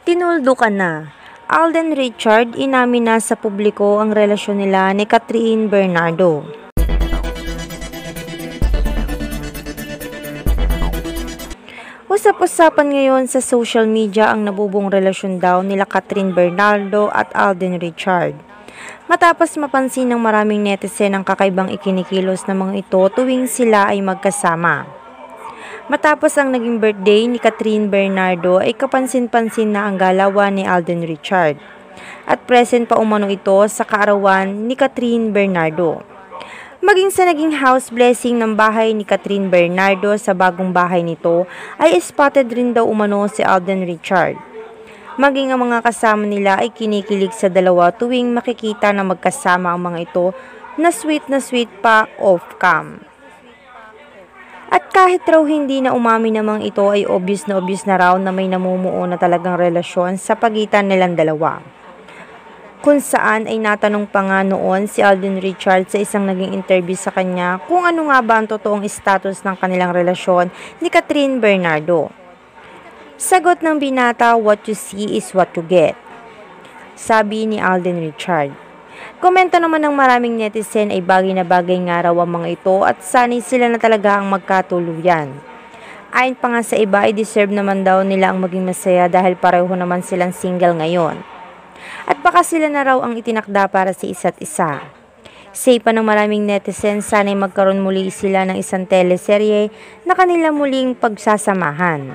Tinuldo ka na. Alden Richard inamin na sa publiko ang relasyon nila ni Catherine Bernardo. Usap-usapan ngayon sa social media ang nabubong relasyon daw nila Catherine Bernardo at Alden Richard. Matapos mapansin ng maraming netizen ang kakaibang ikinikilos ng mga ito tuwing sila ay magkasama. Matapos ang naging birthday ni Catherine Bernardo ay kapansin-pansin na ang galawan ni Alden Richard. At present pa umano ito sa kaarawan ni Catherine Bernardo. Maging sa naging house blessing ng bahay ni Catherine Bernardo sa bagong bahay nito ay spotted rin daw umano si Alden Richard. Maging ang mga kasama nila ay kinikilig sa dalawa tuwing makikita na magkasama ang mga ito na sweet pa off-cam. At kahit raw hindi na umami namang ito ay obvious na raw na may namumuo na talagang relasyon sa pagitan nilang dalawa. Kung saan ay natanong pa nga noon si Alden Richard sa isang naging interview sa kanya kung ano nga ba ang totoong status ng kanilang relasyon ni Catherine Bernardo. Sagot ng binata, what you see is what you get. Sabi ni Alden Richard. Komento naman ng maraming netizen ay bagay na bagay nga raw ang mga ito at sanay sila na talaga ang magkatuluyan. Ayon pa nga sa iba ay deserve naman daw nila ang maging masaya dahil pareho naman silang single ngayon. At baka sila na raw ang itinakda para sa isa't isa. Say pa ng maraming netizen sanay magkaroon muli sila ng isang teleserye na kanila muling pagsasamahan.